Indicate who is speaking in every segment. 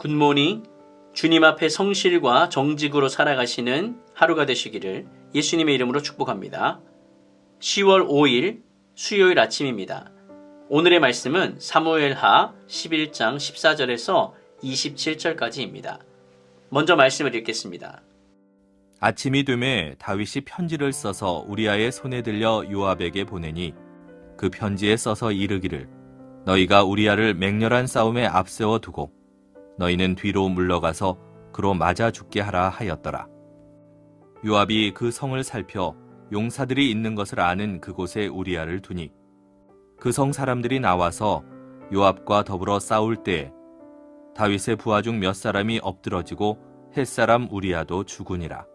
Speaker 1: 굿모닝. 주님 앞에 성실과 정직으로 살아가시는 하루가 되시기를 예수님의 이름으로 축복합니다. 10월 5일 수요일 아침입니다. 오늘의 말씀은 사무엘하 11장 14절에서 27절까지입니다. 먼저 말씀을 읽겠습니다.
Speaker 2: 아침이 되매 다윗이 편지를 써서 우리아의 손에 들려 요압에게 보내니 그 편지에 써서 이르기를 너희가 우리아를 맹렬한 싸움에 앞세워 두고 너희는 뒤로 물러가서 그로 맞아 죽게 하라 하였더라. 요압이 그 성을 살펴 용사들이 있는 것을 아는 그곳에 우리아를 두니 그 성 사람들이 나와서 요압과 더불어 싸울 때에 다윗의 부하 중 몇 사람이 엎드러지고 햇사람 우리아도 죽으니라.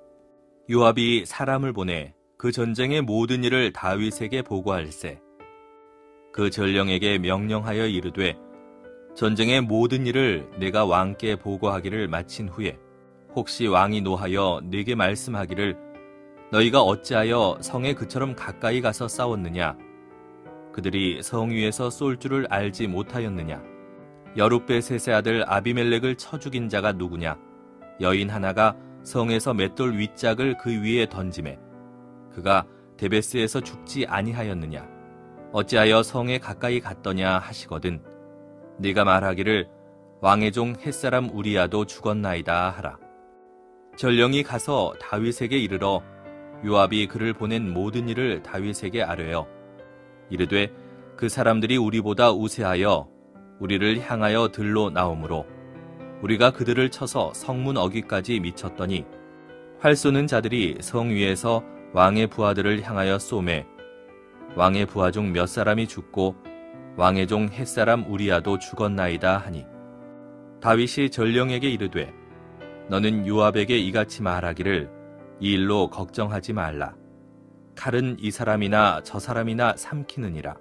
Speaker 2: 요압이 사람을 보내 그 전쟁의 모든 일을 다윗에게 보고할세. 그 전령에게 명령하여 이르되 전쟁의 모든 일을 내가 왕께 보고하기를 마친 후에 혹시 왕이 노하여 네게 말씀하기를 너희가 어찌하여 성에 그처럼 가까이 가서 싸웠느냐? 그들이 성 위에서 쏠 줄을 알지 못하였느냐? 여룻베셋의 아들 아비멜렉을 쳐 죽인 자가 누구냐? 여인 하나가 성에서 맷돌 윗짝을 그 위에 던지매 그가 데베스에서 죽지 아니하였느냐? 어찌하여 성에 가까이 갔더냐 하시거든 네가 말하기를 왕의 종 햇사람 우리아도 죽었나이다 하라. 전령이 가서 다윗에게 이르러 요압이 그를 보낸 모든 일을 다윗에게 아뢰어 이르되 그 사람들이 우리보다 우세하여 우리를 향하여 들로 나오므로 우리가 그들을 쳐서 성문 어귀까지 미쳤더니 활 쏘는 자들이 성 위에서 왕의 부하들을 향하여 쏘매 왕의 부하 중 몇 사람이 죽고 왕의 종 햇사람 우리아도 죽었나이다 하니 다윗이 전령에게 이르되 너는 요압에게 이같이 말하기를 이 일로 걱정하지 말라. 칼은 이 사람이나 저 사람이나 삼키느니라.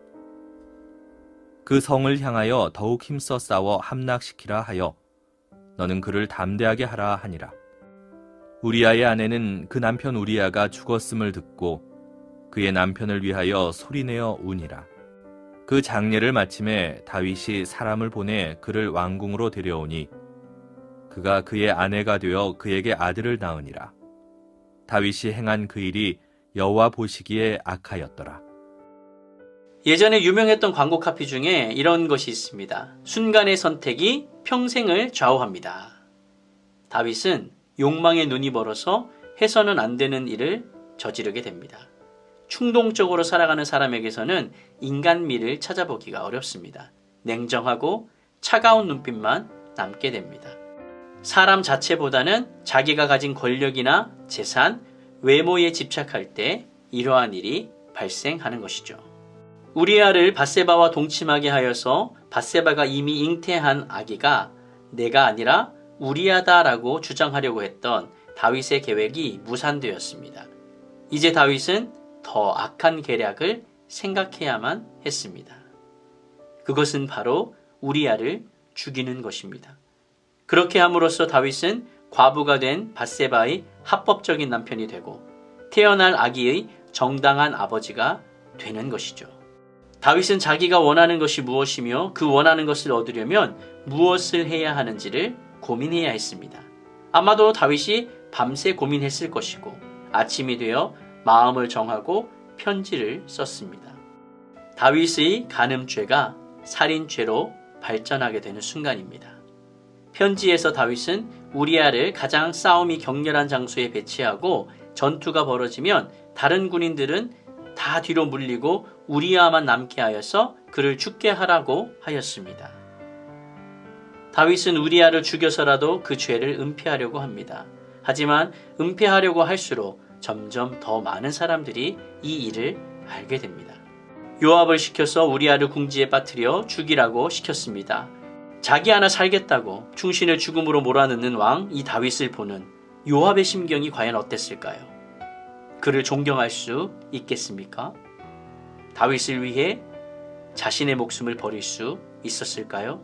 Speaker 2: 그 성을 향하여 더욱 힘써 싸워 함락시키라 하여 너는 그를 담대하게 하라 하니라. 우리아의 아내는 그 남편 우리아가 죽었음을 듣고 그의 남편을 위하여 소리내어 우니라. 그 장례를 마침에 다윗이 사람을 보내 그를 왕궁으로 데려오니 그가 그의 아내가 되어 그에게 아들을 낳으니라. 다윗이 행한 그 일이 여호와 보시기에 악하였더라.
Speaker 1: 예전에 유명했던 광고 카피 중에 이런 것이 있습니다. 순간의 선택이 평생을 좌우합니다. 다윗은 욕망에 눈이 멀어서 해서는 안 되는 일을 저지르게 됩니다. 충동적으로 살아가는 사람에게서는 인간미를 찾아보기가 어렵습니다. 냉정하고 차가운 눈빛만 남게 됩니다. 사람 자체보다는 자기가 가진 권력이나 재산, 외모에 집착할 때 이러한 일이 발생하는 것이죠. 우리아를 밧세바와 동침하게 하여서 밧세바가 이미 잉태한 아기가 내가 아니라 우리아다라고 주장하려고 했던 다윗의 계획이 무산되었습니다. 이제 다윗은 더 악한 계략을 생각해야만 했습니다. 그것은 바로 우리아를 죽이는 것입니다. 그렇게 함으로써 다윗은 과부가 된 밧세바의 합법적인 남편이 되고 태어날 아기의 정당한 아버지가 되는 것이죠. 다윗은 자기가 원하는 것이 무엇이며 그 원하는 것을 얻으려면 무엇을 해야 하는지를 고민해야 했습니다. 아마도 다윗이 밤새 고민했을 것이고 아침이 되어 마음을 정하고 편지를 썼습니다. 다윗의 간음죄가 살인죄로 발전하게 되는 순간입니다. 편지에서 다윗은 우리아를 가장 싸움이 격렬한 장소에 배치하고 전투가 벌어지면 다른 군인들은 다 뒤로 물리고 우리아만 남게 하여서 그를 죽게 하라고 하였습니다. 다윗은 우리아를 죽여서라도 그 죄를 은폐하려고 합니다. 하지만 은폐하려고 할수록 점점 더 많은 사람들이 이 일을 알게 됩니다. 요압을 시켜서 우리아를 궁지에 빠뜨려 죽이라고 시켰습니다. 자기 하나 살겠다고 충신을 죽음으로 몰아넣는 왕 이 다윗을 보는 요압의 심경이 과연 어땠을까요? 그를 존경할 수 있겠습니까? 다윗을 위해 자신의 목숨을 버릴 수 있었을까요?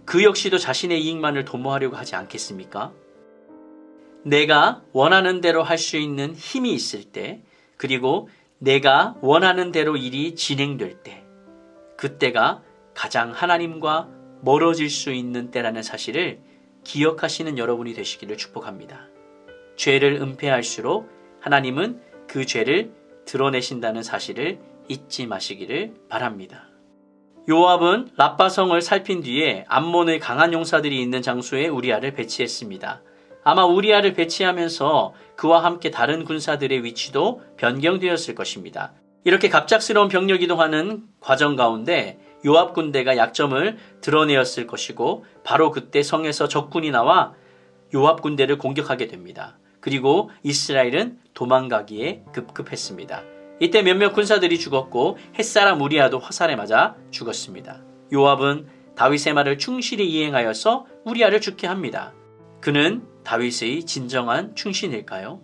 Speaker 1: 그 역시도 자신의 이익만을 도모하려고 하지 않겠습니까? 내가 원하는 대로 할 수 있는 힘이 있을 때, 그리고 내가 원하는 대로 일이 진행될 때, 그때가 가장 하나님과 멀어질 수 있는 때라는 사실을 기억하시는 여러분이 되시기를 축복합니다. 죄를 은폐할수록 하나님은 그 죄를 드러내신다는 사실을 잊지 마시기를 바랍니다. 요압은 라빠성을 살핀 뒤에 암몬의 강한 용사들이 있는 장소에 우리아를 배치했습니다. 아마 우리아를 배치하면서 그와 함께 다른 군사들의 위치도 변경되었을 것입니다. 이렇게 갑작스러운 병력 이동하는 과정 가운데 요압 군대가 약점을 드러내었을 것이고 바로 그때 성에서 적군이 나와 요압 군대를 공격하게 됩니다. 그리고 이스라엘은 도망가기에 급급했습니다. 이때 몇몇 군사들이 죽었고 햇사람 우리아도 화살에 맞아 죽었습니다. 요압은 다윗의 말을 충실히 이행하여서 우리아를 죽게 합니다. 그는 다윗의 진정한 충신일까요?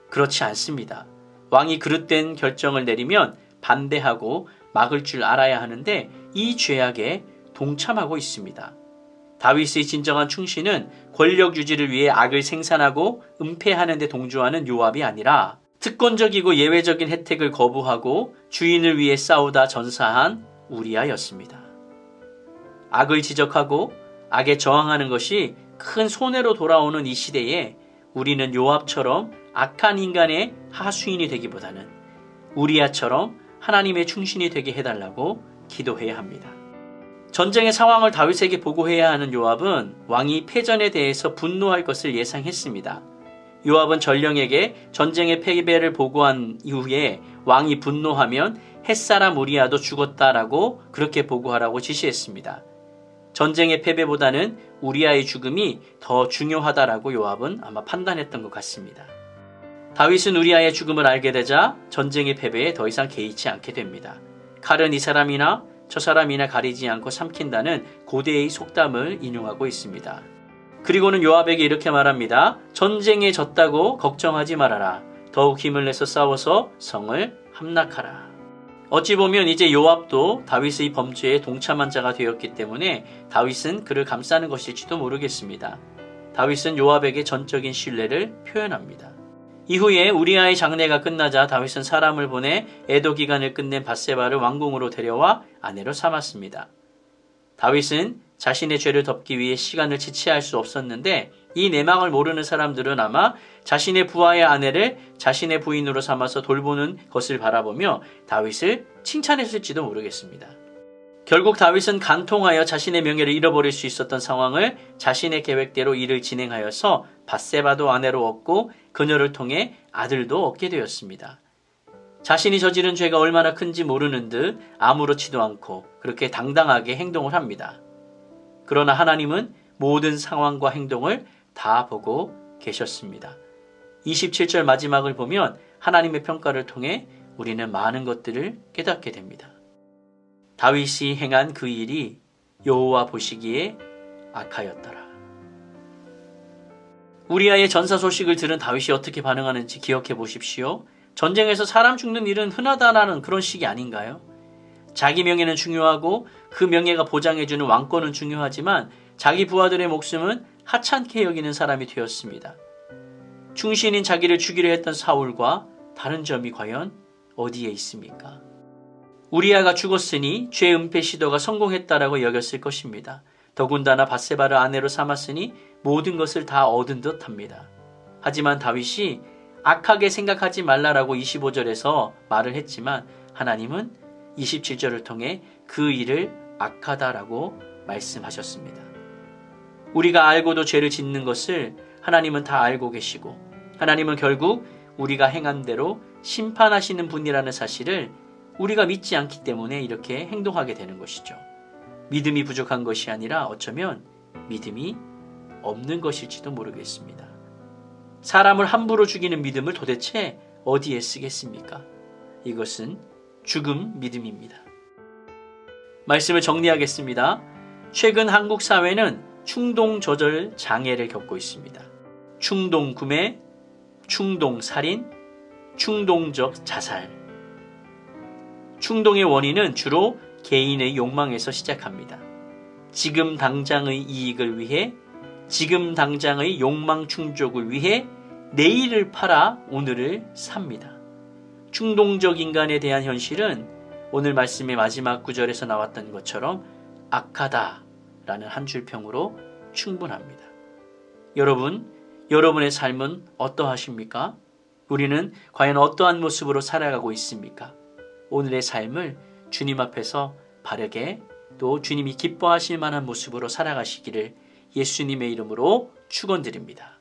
Speaker 1: 그렇지 않습니다. 왕이 그릇된 결정을 내리면 반대하고 막을 줄 알아야 하는데 이 죄악에 동참하고 있습니다. 다윗의 진정한 충신은 권력 유지를 위해 악을 생산하고 은폐하는 데 동조하는 요압이 아니라 특권적이고 예외적인 혜택을 거부하고 주인을 위해 싸우다 전사한 우리아였습니다. 악을 지적하고 악에 저항하는 것이 큰 손해로 돌아오는 이 시대에 우리는 요압처럼 악한 인간의 하수인이 되기보다는 우리아처럼 하나님의 충신이 되게 해달라고 기도해야 합니다. 전쟁의 상황을 다윗에게 보고해야 하는 요압은 왕이 패전에 대해서 분노할 것을 예상했습니다. 요압은 전령에게 전쟁의 패배를 보고한 이후에 왕이 분노하면 햇사람 우리아도 죽었다라고 그렇게 보고하라고 지시했습니다. 전쟁의 패배보다는 우리아의 죽음이 더 중요하다라고 요압은 아마 판단했던 것 같습니다. 다윗은 우리아의 죽음을 알게 되자 전쟁의 패배에 더 이상 개의치 않게 됩니다. 칼은 이 사람이나 저 사람이나 가리지 않고 삼킨다는 고대의 속담을 인용하고 있습니다. 그리고는 요압에게 이렇게 말합니다. 전쟁에 졌다고 걱정하지 말아라. 더욱 힘을 내서 싸워서 성을 함락하라. 어찌 보면 이제 요압도 다윗의 범죄에 동참한 자가 되었기 때문에 다윗은 그를 감싸는 것일지도 모르겠습니다. 다윗은 요압에게 전적인 신뢰를 표현합니다. 이후에 우리아의 장례가 끝나자 다윗은 사람을 보내 애도 기간을 끝낸 밧세바를 왕궁으로 데려와 아내로 삼았습니다. 다윗은 자신의 죄를 덮기 위해 시간을 지체할 수 없었는데 이 내막을 모르는 사람들은 아마 자신의 부하의 아내를 자신의 부인으로 삼아서 돌보는 것을 바라보며 다윗을 칭찬했을지도 모르겠습니다. 결국 다윗은 간통하여 자신의 명예를 잃어버릴 수 있었던 상황을 자신의 계획대로 일을 진행하여서 밧세바도 아내로 얻고 그녀를 통해 아들도 얻게 되었습니다. 자신이 저지른 죄가 얼마나 큰지 모르는 듯 아무렇지도 않고 그렇게 당당하게 행동을 합니다. 그러나 하나님은 모든 상황과 행동을 다 보고 계셨습니다. 27절 마지막을 보면 하나님의 평가를 통해 우리는 많은 것들을 깨닫게 됩니다. 다윗이 행한 그 일이 여호와 보시기에 악하였더라. 우리아의 전사 소식을 들은 다윗이 어떻게 반응하는지 기억해 보십시오. 전쟁에서 사람 죽는 일은 흔하다라는 그런 식이 아닌가요? 자기 명예는 중요하고 그 명예가 보장해주는 왕권은 중요하지만 자기 부하들의 목숨은 하찮게 여기는 사람이 되었습니다. 충신인 자기를 죽이려 했던 사울과 다른 점이 과연 어디에 있습니까? 우리아가 죽었으니 죄 은폐 시도가 성공했다라고 여겼을 것입니다. 더군다나 밧세바를 아내로 삼았으니 모든 것을 다 얻은 듯 합니다. 하지만 다윗이 악하게 생각하지 말라라고 25절에서 말을 했지만 하나님은 27절을 통해 그 일을 악하다라고 말씀하셨습니다. 우리가 알고도 죄를 짓는 것을 하나님은 다 알고 계시고 하나님은 결국 우리가 행한 대로 심판하시는 분이라는 사실을 우리가 믿지 않기 때문에 이렇게 행동하게 되는 것이죠. 믿음이 부족한 것이 아니라 어쩌면 믿음이 없는 것일지도 모르겠습니다. 사람을 함부로 죽이는 믿음을 도대체 어디에 쓰겠습니까? 이것은 죽음 믿음입니다. 말씀을 정리하겠습니다. 최근 한국 사회는 충동 조절 장애를 겪고 있습니다. 충동 구매, 충동 살인, 충동적 자살. 충동의 원인은 주로 개인의 욕망에서 시작합니다. 지금 당장의 이익을 위해, 지금 당장의 욕망 충족을 위해 내일을 팔아 오늘을 삽니다. 충동적 인간에 대한 현실은 오늘 말씀의 마지막 구절에서 나왔던 것처럼 악하다 라는 한 줄 평으로 충분합니다. 여러분, 여러분의 삶은 어떠하십니까? 우리는 과연 어떠한 모습으로 살아가고 있습니까? 오늘의 삶을 주님 앞에서 바르게 또 주님이 기뻐하실 만한 모습으로 살아가시기를 예수님의 이름으로 축원드립니다.